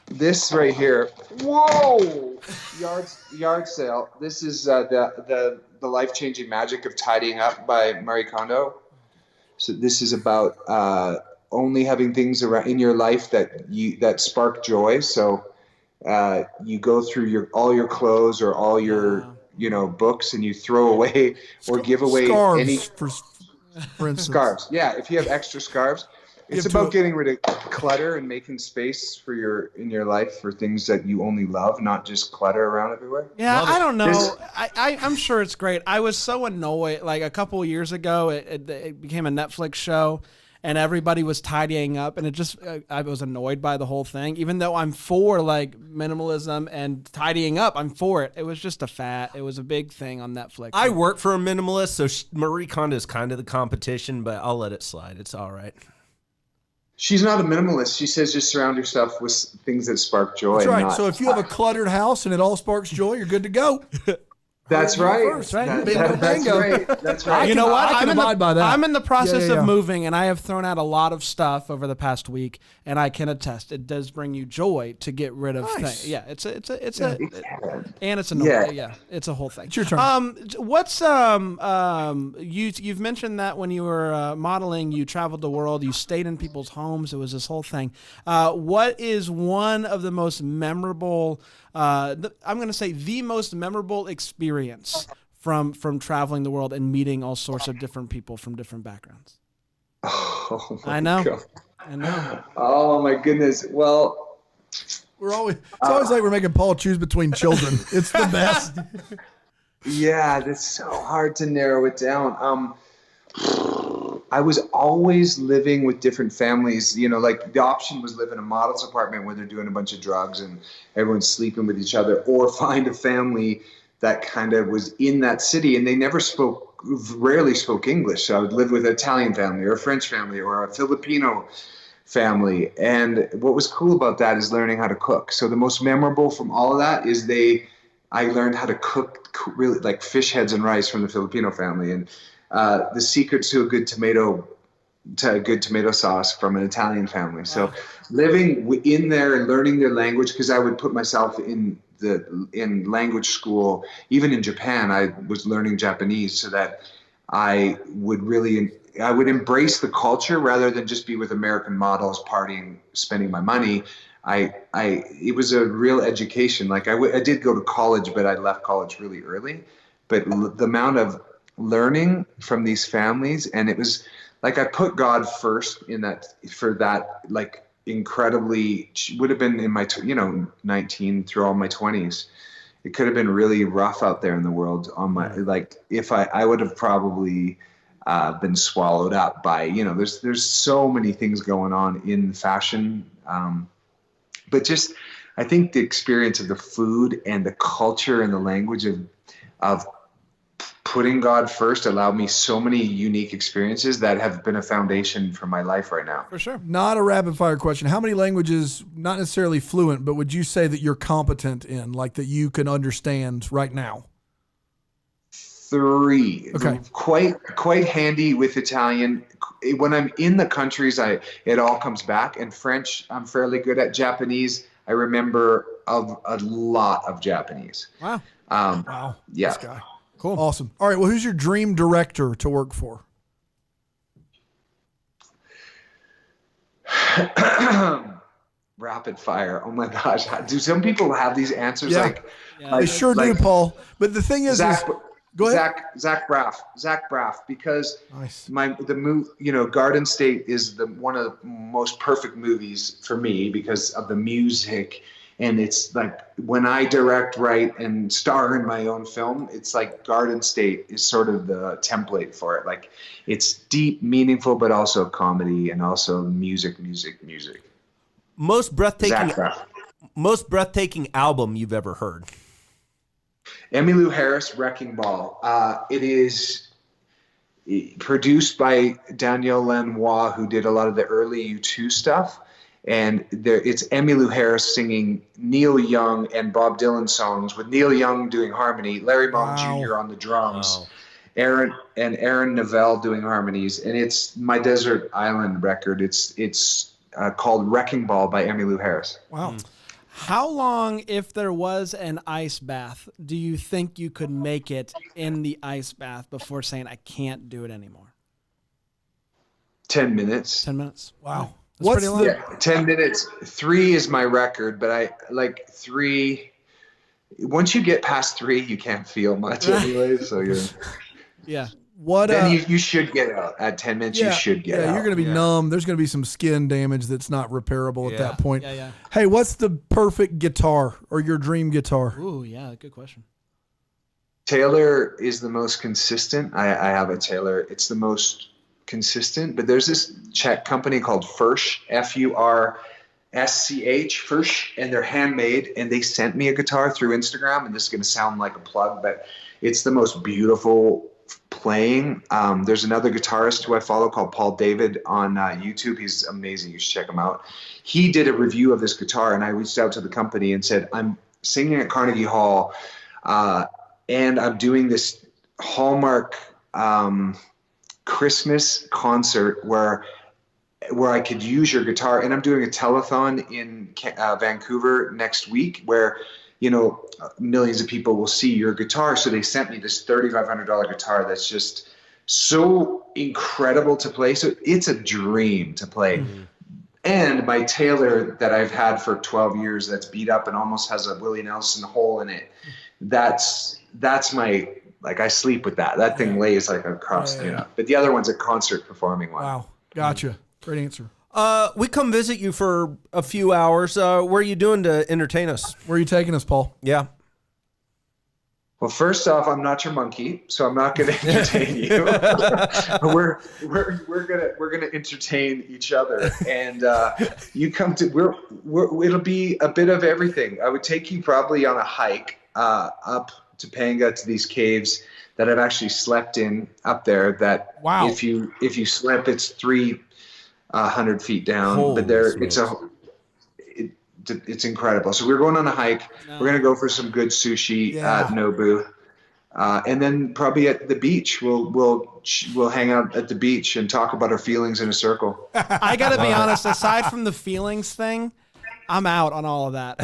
this right here. Whoa! Yard sale. This is the life-changing magic of tidying up by Marie Kondo. So this is about only having things around in your life that spark joy. So you go through all your clothes or all your books, and you throw away or give away scarves, any for instance. Scarves. Yeah, if you have extra scarves. It's about getting rid of clutter and making space for in your life for things that you only love, not just clutter around everywhere. Yeah, I don't know. I'm sure it's great. I was so annoyed. Like a couple of years ago, it became a Netflix show, and everybody was tidying up, and I was annoyed by the whole thing. Even though I'm for like minimalism and tidying up, I'm for it. It was just a fad. It was a big thing on Netflix. I work for a minimalist, so Marie Kondo is kind of the competition, but I'll let it slide. It's all right. She's not a minimalist. She says just surround yourself with things that spark joy. That's right. So if you have a cluttered house and it all sparks joy, you're good to go. That's right. First, right? That's right. That's right. You know what? I can abide by that. I'm in the process Yeah. of moving, and I have thrown out a lot of stuff over the past week, and I can attest it does bring you joy to get rid of things. Yeah, it's annoying. Yeah, it's a whole thing. It's your turn. What's you've mentioned that when you were modeling, you traveled the world, you stayed in people's homes. It was this whole thing. What is one of the most memorable? I'm going to say the most memorable experience from traveling the world and meeting all sorts of different people from different backgrounds. Oh my I know. God. I know. Oh my goodness. Well, It's always like we're making Paul choose between children. It's the best. yeah, that's so hard to narrow it down. I was always living with different families. Like the option was live in a model's apartment where they're doing a bunch of drugs and everyone's sleeping with each other, or find a family that kind of was in that city and they rarely spoke English. So I would live with an Italian family or a French family or a Filipino family. And what was cool about that is learning how to cook. So the most memorable from all of that is I learned how to cook really like fish heads and rice from the Filipino family, and the secret to a good tomato sauce from an Italian family. So living in there and learning their language, because I would put myself in language school. Even in Japan, I was learning Japanese so that I would embrace the culture rather than just be with American models, partying, spending my money. It was a real education. Like I did go to college, but I left college really early. But the amount of learning from these families, and it was like I put God first in that, for that, like incredibly, would have been in my 19 through all my 20s. It could have been really rough out there in the world on my, like if I would have probably been swallowed up by, there's so many things going on in fashion, but just I think the experience of the food and the culture and the language of putting God first allowed me so many unique experiences that have been a foundation for my life right now. For sure. Not a rapid fire question. How many languages, not necessarily fluent, but would you say that you're competent in, like that you can understand right now? 3. Okay. Quite handy with Italian. When I'm in the countries, it all comes back. And French, I'm fairly good at. Japanese, I remember of a lot of Japanese. Wow. Wow. Yeah. This guy. Cool. Awesome. All right. Well, who's your dream director to work for? Rapid fire. Oh my gosh. Do some people have these answers? Yeah. They sure do, Paul. But the thing is, go ahead. Zach Braff, because nice. Garden State is one of the most perfect movies for me because of the music. And it's like when I direct, write, and star in my own film, it's like Garden State is sort of the template for it. Like it's deep, meaningful, but also comedy and also music. Most breathtaking album you've ever heard? Emmylou Harris, Wrecking Ball. It is produced by Danielle Lanois, who did a lot of the early U2 stuff. And it's Emmylou Harris singing Neil Young and Bob Dylan songs, with Neil Young doing harmony, Larry Mullen Jr. on the drums, Aaron Neville doing harmonies, and it's my desert island record. It's called Wrecking Ball by Emmylou Harris. Wow. How long, if there was an ice bath, do you think you could make it in the ice bath before saying, I can't do it anymore? 10 minutes. 10 minutes. Wow. That's pretty long. Yeah, 10 minutes. 3 is my record, but I like 3. Once you get past 3, you can't feel much anyway. So yeah. Then you should get out at 10 minutes. You should get out. Yeah, you're going to be numb. There's going to be some skin damage that's not repairable at that point. Yeah. Hey, what's the perfect guitar or your dream guitar? Ooh, yeah, good question. Taylor is the most consistent. I have a Taylor. It's the most consistent, but there's this Czech company called Fursch, Fursch, Fursch, and they're handmade, and they sent me a guitar through Instagram, and this is going to sound like a plug, but it's the most beautiful playing. There's another guitarist who I follow called Paul David on YouTube. He's amazing. You should check him out. He did a review of this guitar, and I reached out to the company and said, I'm singing at Carnegie Hall, and I'm doing this Hallmark Christmas concert where I could use your guitar, and I'm doing a telethon in Vancouver next week where millions of people will see your guitar. So they sent me this $3,500 guitar that's just so incredible to play. So it's a dream to play. Mm-hmm. And my Taylor that I've had for 12 years that's beat up and almost has a Willie Nelson hole in it, that's my, like, I sleep with that. That thing lays like a cross. But the other one's a concert performing one. Wow. Gotcha. Great answer. We come visit you for a few hours. What are you doing to entertain us? Where are you taking us, Paul? Yeah. Well, first off, I'm not your monkey, so I'm not going to entertain you. we're gonna entertain each other, and you come to. It'll be a bit of everything. I would take you probably on a hike up Topanga to these caves that I've actually slept in up there. That if you slip, it's 300 feet down. Holy but it's incredible. So we're going on a hike. We're gonna go for some good sushi at Nobu, and then probably at the beach. We'll hang out at the beach and talk about our feelings in a circle. I gotta be honest. Aside from the feelings thing, I'm out on all of that.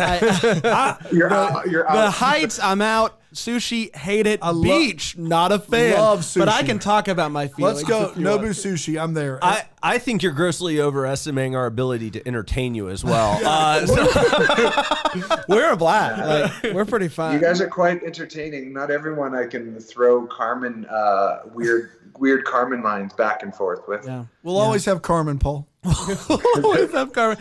You're out. The heights, I'm out. Sushi, hate it. Beach, not a fan. Love sushi. But I can talk about my feelings. Let's go Nobu Sushi. I'm there. I think you're grossly overestimating our ability to entertain you as well. We're a blast. Like, we're pretty fun. You guys are quite entertaining. Not everyone I can throw Carmen weird Carmen lines back and forth with. Yeah. We'll always have Carmen, Paul. Always have Carmen.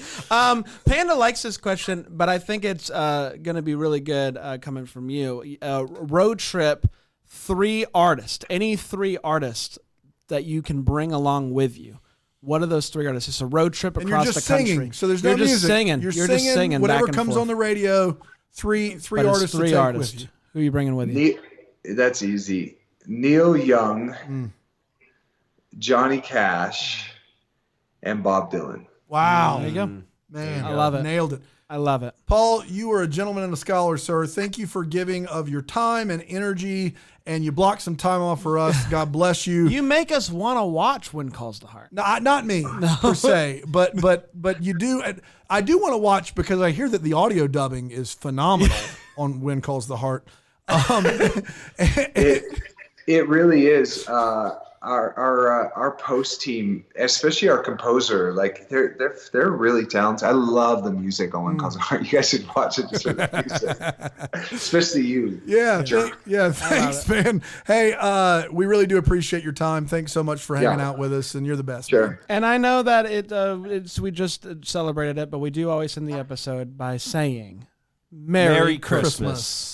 Panda likes this question, but I think it's going to be really good coming from you. Road trip, 3 artists. Any 3 artists that you can bring along with you. What are those 3 artists? It's a road trip across the country. Singing, so there's no You're music. Just singing. You're just singing. Whatever back and comes forth. on the radio. 3 But artists. 3 to take artists. with you. Who are you bringing with you? That's easy. Neil Young, Johnny Cash, and Bob Dylan. Wow. There you go. Man, I love it. Nailed it. I love it. Paul, you are a gentleman and a scholar, sir. Thank you for giving of your time and energy, and you blocked some time off for us. God bless you. You make us want to watch When Calls the Heart. No, not me per se, but you do. I do want to watch because I hear that the audio dubbing is phenomenal on When Calls the Heart. It really is. Our post team, especially our composer, like they're really talented. I love the music on When Calls the Heart. You guys should watch it just for the music, especially you. Yeah, thanks, man. Hey, we really do appreciate your time. Thanks so much for hanging out with us, and you're the best. Sure. Man. And I know that we just celebrated it, but we do always end the episode by saying Merry Christmas.